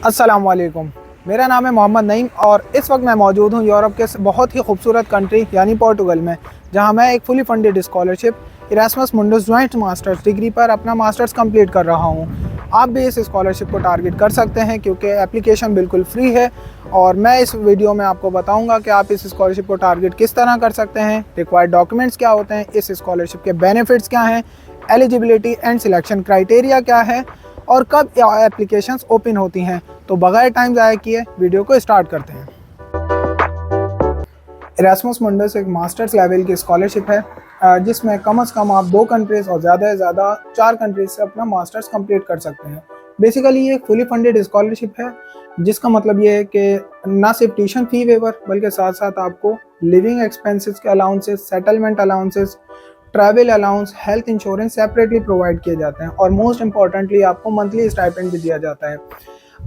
अस्सलाम वालेकुम। मेरा नाम है मोहम्मद नईम और इस वक्त मैं मौजूद हूँ यूरोप के बहुत ही खूबसूरत कंट्री यानी पोर्टुगल में, जहाँ मैं एक fully funded scholarship Erasmus Mundus joint masters degree पर अपना मास्टर्स कंप्लीट कर रहा हूँ। आप भी इस स्कॉलरशिप को टारगेट कर सकते हैं क्योंकि एप्लीकेशन बिल्कुल फ्री है और मैं इस वीडियो में आपको बताऊंगा कि आप इस स्कॉलरशिप को टारगेट किस तरह कर सकते हैं, रिक्वायर्ड डॉक्यूमेंट्स क्या होते हैं, इस स्कॉलरशिप के बेनिफिट्स क्या हैं, एलिजिबिलिटी एंड सिलेक्शन क्राइटेरिया क्या है और कब एप्लीकेशंस ओपन होती हैं। तो बगैर टाइम ज़ाया किए वीडियो को स्टार्ट करते हैं। इरास्मस मुंडस एक मास्टर्स लेवल की स्कॉलरशिप है जिसमें कम से कम आप 2 कंट्रीज़ और ज़्यादा से ज़्यादा 4 कंट्रीज से अपना मास्टर्स कंप्लीट कर सकते हैं। बेसिकली ये एक फुली फंडेड स्कॉलरशिप है, जिसका मतलब ये है कि ना सिर्फ ट्यूशन फ़ी वेवर बल्कि साथ साथ आपको लिविंग एक्सपेंसेस के allowances, settlement allowances, travel allowance, health insurance separately provide किए जाते हैं और मोस्ट इंपॉर्टेंटली आपको मंथली स्टाइपेंड भी दिया जाता है।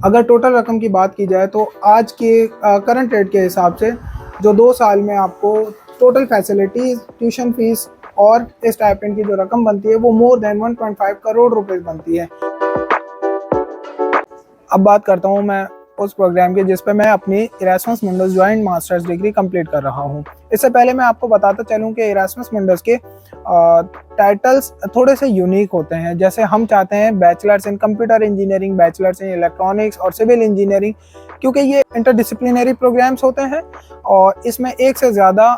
अगर टोटल रकम की बात की जाए तो आज के करंट रेट के हिसाब से जो 2 साल में आपको टोटल फैसिलिटीज़, ट्यूशन फीस और स्टाइपेंड की जो रकम बनती है वो मोर देन 1.5 करोड़ रुपए बनती है। अब बात करता हूँ मैं उस प्रोग्राम की जिस पे मैं अपनी Erasmus Mundus joint masters degree complete कर रहा हूँ। इससे पहले मैं आपको बताता चलूँ कि इरास्मस मुंडस के टाइटल्स थोड़े से यूनिक होते हैं। जैसे हम चाहते हैं bachelors in computer engineering, bachelors in electronics और सिविल इंजीनियरिंग, क्योंकि ये इंटरडिसिप्लिनरी प्रोग्राम्स होते हैं और इसमें एक से ज़्यादा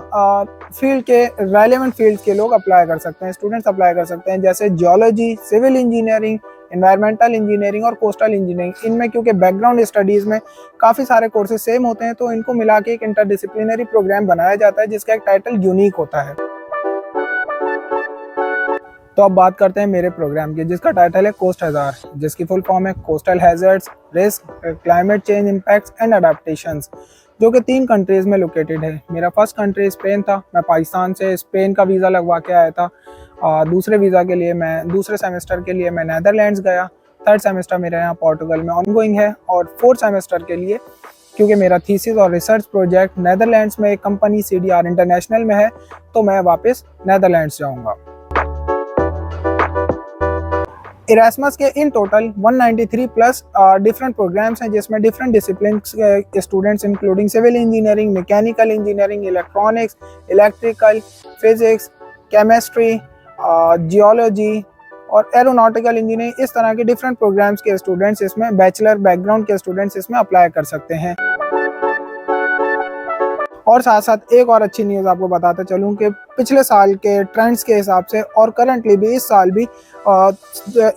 फील्ड के रेलेवेंट फील्ड के लोग अप्लाई कर सकते हैं, स्टूडेंट्स अप्लाई कर सकते हैं, जैसे geology, civil engineering, environmental engineering और कोस्टल इंजीनियरिंग। इनमें क्योंकि बैकग्राउंड स्टडीज़ में काफ़ी सारे कोर्सेज सेम होते हैं तो इनको मिला के एक इंटरडिसिप्लिनरी प्रोग्राम बनाया जाता है जिसका एक टाइटल यूनिक होता है। तो अब बात करते हैं मेरे प्रोग्राम की, जिसका टाइटल है कोस्ट हजार, जिसकी फुल फॉर्म है coastal hazards, risk, climate change impacts and adaptations, जो कि 3 कंट्रीज़ में लोकेटेड है। मेरा फर्स्ट कंट्री स्पेन था। मैं पाकिस्तान से स्पेन का वीज़ा लगवा के आया था। दूसरे वीज़ा के लिए मैं दूसरे सेमेस्टर के लिए मैं नेदरलैंड्स गया। थर्ड सेमेस्टर मेरा यहाँ पोर्टुगल में ऑनगोइंग है और फोर्थ सेमेस्टर के लिए क्योंकि मेरा थीसिस और रिसर्च प्रोजेक्ट नेदरलैंड्स में एक कंपनी CDR इंटरनेशनल में है तो मैं वापस नेदरलैंड्स जाऊँगा। इरास्मस के इन टोटल 193 प्लस डिफरेंट प्रोग्राम्स हैं जिसमें डिफरेंट डिसिप्लिन के students including civil engineering, mechanical engineering, electronics, electrical, physics, chemistry, geology और एरोनॉटिकल इंजीनियरिंग, इस तरह के डिफरेंट प्रोग्राम्स के स्टूडेंट्स इसमें, बैचलर बैकग्राउंड के स्टूडेंट्स इसमें अप्लाई कर सकते हैं। और साथ साथ एक और अच्छी न्यूज़ आपको बताते चलूँ कि पिछले साल के ट्रेंड्स के हिसाब से और करंटली भी इस साल भी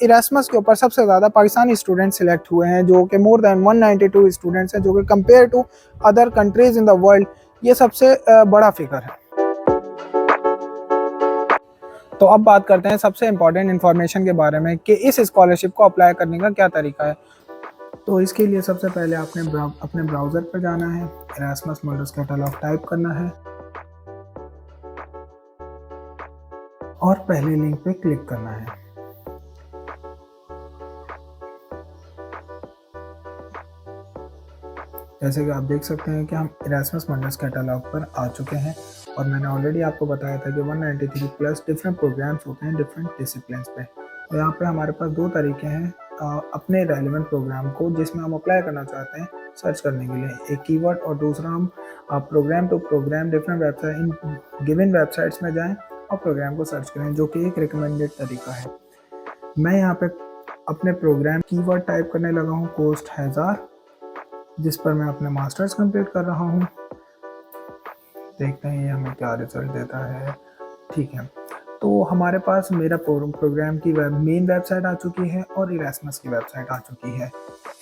इरास्मस के ऊपर सबसे ज़्यादा पाकिस्तानी स्टूडेंट सिलेक्ट हुए हैं, जो कि मोर देन 192 स्टूडेंट्स हैं, जो कि compare to other countries in the world ये सबसे बड़ा फिगर है। तो अब बात करते हैं सबसे इम्पॉर्टेंट इन्फॉर्मेशन के बारे में कि इस स्कॉलरशिप को अप्लाई करने का क्या तरीका है। तो इसके लिए सबसे पहले आपने अपने ब्राउज़र पर जाना है, इरास्मस मुंडस कैटलॉग टाइप करना है और पहले लिंक पे क्लिक करना है। जैसे कि आप देख सकते हैं कि हम इरास्मस मुंडस कैटलॉग पर आ चुके हैं और मैंने ऑलरेडी आपको बताया था कि 193 प्लस डिफरेंट प्रोग्राम्स होते हैं डिफरेंट डिसिप्लिन पे। तो यहाँ पे हमारे पास 2 तरीके हैं अपने रेलिवेंट प्रोग्राम को जिसमें हम अप्लाई करना चाहते हैं सर्च करने के लिए, एक कीवर्ड, और दूसरा हम programme to programme different website in given websites में जाएं और प्रोग्राम को सर्च करें, जो कि एक रिकमेंडेड तरीका है। मैं यहाँ पे अपने प्रोग्राम कीवर्ड टाइप करने लगा हूँ कोस्ट हजार, जिस पर मैं अपने मास्टर्स कंप्लीट कर रहा हूँ। देखते हैं ये हमें क्या रिजल्ट देता है। ठीक है, तो हमारे पास मेरा प्रोग्राम की मेन वेबसाइट आ चुकी है और इरास्मस की वेबसाइट आ चुकी है।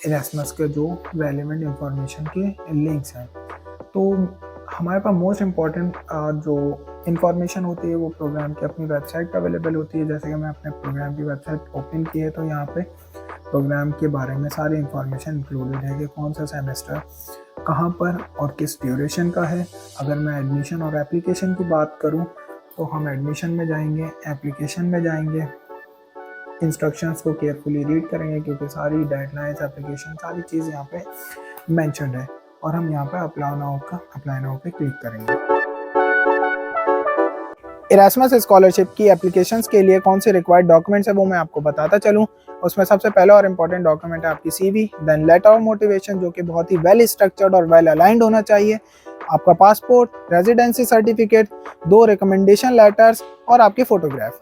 इरास्मस के जो रेलेवेंट इंफॉर्मेशन के लिंक्स हैं, तो हमारे पास मोस्ट इम्पॉर्टेंट जो इंफॉर्मेशन होती है वो प्रोग्राम की अपनी वेबसाइट पर अवेलेबल होती है। जैसे कि मैं अपने प्रोग्राम की वेबसाइट ओपन की है तो यहाँ पे प्रोग्राम के बारे में सारी इंफॉर्मेशन इंक्लूडेड है कि कौन सा सेमेस्टर कहाँ पर और किस ड्यूरेशन का है। अगर मैं एडमिशन और एप्लीकेशन की बात करूँ तो हम एडमिशन में जाएंगे, एप्लीकेशन में जाएंगे, इंस्ट्रक्शंस को केयरफुली रीड करेंगे क्योंकि सारी डेडलाइंस, एप्लीकेशन, सारी चीज़ यहाँ पे मेंशन्ड है और हम यहाँ पे अप्लाई नाउ पे क्लिक करेंगे। इरास्मस स्कॉलरशिप की एप्लीकेशंस के लिए कौन से रिक्वायर्ड डॉक्यूमेंट्स है वो मैं आपको बताता चलूँ। उसमें सबसे पहला और इम्पॉर्टेंट डॉक्यूमेंट है आपकी CV, then letter of motivation जो कि बहुत ही वेल स्ट्रक्चर्ड और वेल अलाइंड होना चाहिए, आपका passport, residency certificate, 2 recommendation letters और आपकी फ़ोटोग्राफ।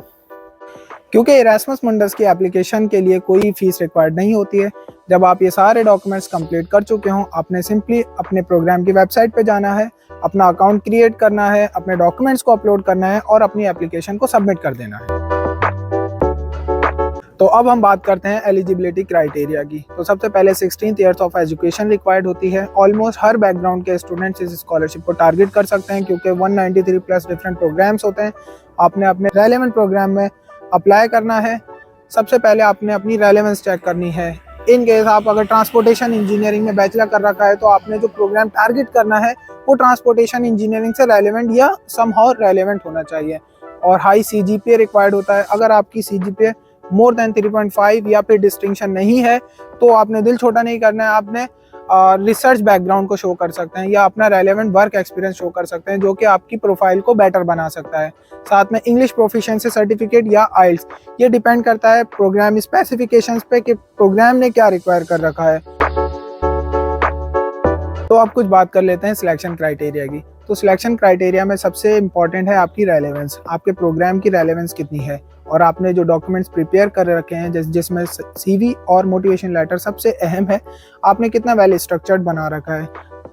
क्योंकि इरास्मस मुंडस की एप्लीकेशन के लिए कोई फीस रिक्वायर्ड नहीं होती है, जब आप ये सारे डॉक्यूमेंट्स कंप्लीट कर चुके हों, आपने सिंपली अपने प्रोग्राम की वेबसाइट पे जाना है, अपना अकाउंट क्रिएट करना है, अपने डॉक्यूमेंट्स को अपलोड करना है और अपनी एप्लीकेशन को सबमिट कर देना है। तो अब हम बात करते हैं एलिजिबिलिटी क्राइटेरिया की। तो सबसे पहले 16 ईयर्स ऑफ एजुकेशन रिक्वायर्ड होती है। ऑलमोस्ट हर बैकग्राउंड के स्टूडेंट्स इस स्कॉलरशिप को टारगेट कर सकते हैं क्योंकि 193 प्लस डिफरेंट प्रोग्राम्स होते हैं। आपने अपने रेलेवेंट प्रोग्राम में अप्लाई करना है। सबसे पहले आपने अपनी रेलेवेंस चेक करनी है। इन केस आप अगर ट्रांसपोर्टेशन इंजीनियरिंग में बैचलर कर रखा है तो आपने जो प्रोग्राम टारगेट करना है वो ट्रांसपोर्टेशन इंजीनियरिंग से रेलेवेंट या समहाउ रेलेवेंट होना चाहिए। और हाई CGPA रिक्वायर्ड होता है। अगर आपकी CGPA मोर देन 3.5 या फिर डिस्टिंक्शन नहीं है तो आपने दिल छोटा नहीं करना है, आपने रिसर्च बैकग्राउंड को शो कर सकते हैं या अपना रेलेवेंट वर्क एक्सपीरियंस शो कर सकते हैं जो कि आपकी प्रोफाइल को बेटर बना सकता है। साथ में इंग्लिश प्रोफिशिएंसी सर्टिफिकेट या IELTS, ये डिपेंड करता है प्रोग्राम स्पेसिफिकेशंस पे कि प्रोग्राम ने क्या रिक्वायर कर रखा है। तो अब कुछ बात कर लेते हैं सिलेक्शन क्राइटेरिया की। तो सिलेक्शन क्राइटेरिया में सबसे इंपॉर्टेंट है आपकी रेलेवेंस, आपके प्रोग्राम की रेलेवेंस कितनी है और आपने जो डॉक्यूमेंट्स प्रिपेयर कर रखे हैं जिसमें CV और मोटिवेशन लेटर सबसे अहम है, आपने कितना वेल स्ट्रक्चर्ड बना रखा है।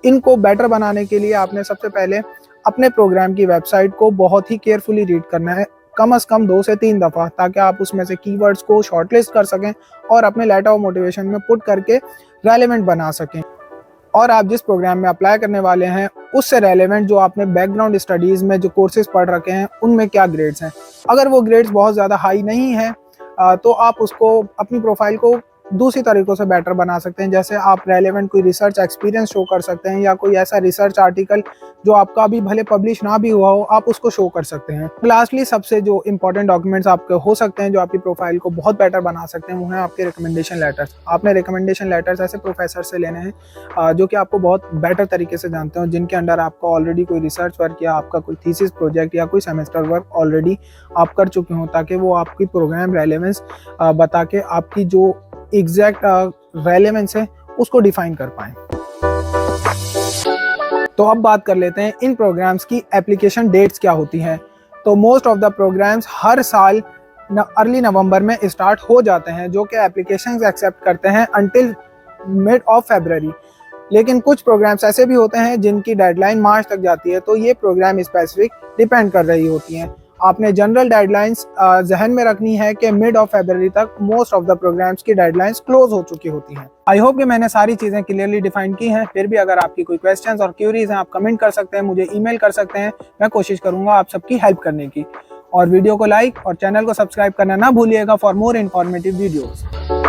इनको बेटर बनाने के लिए आपने सबसे पहले अपने प्रोग्राम की वेबसाइट को बहुत ही केयरफुली रीड करना है, कम से कम 2 से 3 दफ़ा, ताकि आप उसमें से कीवर्ड्स को शॉर्टलिस्ट कर सकें और अपने लेटर ऑफ मोटिवेशन में पुट करके रेलेवेंट बना सकें। और आप जिस प्रोग्राम में अप्लाई करने वाले हैं उससे रेलेवेंट जो आपने बैकग्राउंड स्टडीज़ में जो कोर्सेज पढ़ रखे हैं उनमें क्या ग्रेड्स हैं। अगर वो ग्रेड्स बहुत ज़्यादा हाई नहीं है तो आप उसको अपनी प्रोफाइल को दूसरी तरीक़ों से बेटर बना सकते हैं। जैसे आप रेलेवेंट कोई रिसर्च एक्सपीरियंस शो कर सकते हैं या कोई ऐसा रिसर्च आर्टिकल जो आपका अभी भले पब्लिश ना भी हुआ हो, आप उसको शो कर सकते हैं। लास्टली सबसे जो इंपॉर्टेंट डॉक्यूमेंट्स आपके हो सकते हैं जो आपकी प्रोफाइल को बहुत बेटर बना सकते हैं वो हैं आपके रिकमेंडेशन लेटर्स। आपने रिकमेंडेशन लेटर्स ऐसे प्रोफेसर से लेने हैं जो कि आपको बहुत बेटर तरीके से जानते हो, जिनके अंडर आपका ऑलरेडी कोई रिसर्च वर्क या आपका कोई थीसिस प्रोजेक्ट या कोई सेमेस्टर वर्क ऑलरेडी आप कर चुके हों, ताकि वो आपकी प्रोग्राम रेलेवेंस बता के आपकी जो एग्जैक्ट रेलेवेंस है उसको डिफाइन कर पाएं। तो अब बात कर लेते हैं इन प्रोग्राम्स की एप्लीकेशन डेट्स क्या होती हैं। तो मोस्ट ऑफ द प्रोग्राम्स हर साल अर्ली नवंबर में स्टार्ट हो जाते हैं, जो कि एप्लीकेशंस एक्सेप्ट करते हैं अंटिल मिड ऑफ फरवरी। लेकिन कुछ प्रोग्राम्स ऐसे भी होते हैं जिनकी डेडलाइन मार्च तक जाती है, तो ये प्रोग्राम स्पेसिफिक डिपेंड कर रही होती हैं। आपने जनरल डेडलाइंस जहन में रखनी है कि मिड ऑफ फरवरी तक मोस्ट ऑफ द प्रोग्राम्स की डेडलाइंस क्लोज हो चुकी होती हैं। आई होप कि मैंने सारी चीज़ें क्लियरली डिफाइन की हैं। फिर भी अगर आपकी कोई क्वेश्चंस और क्यूरीज हैं आप कमेंट कर सकते हैं, मुझे ईमेल कर सकते हैं, मैं कोशिश करूंगा आप सबकी हेल्प करने की। और वीडियो को लाइक और चैनल को सब्सक्राइब करना ना भूलिएगा फॉर मोर इन्फॉर्मेटिव वीडियोज़।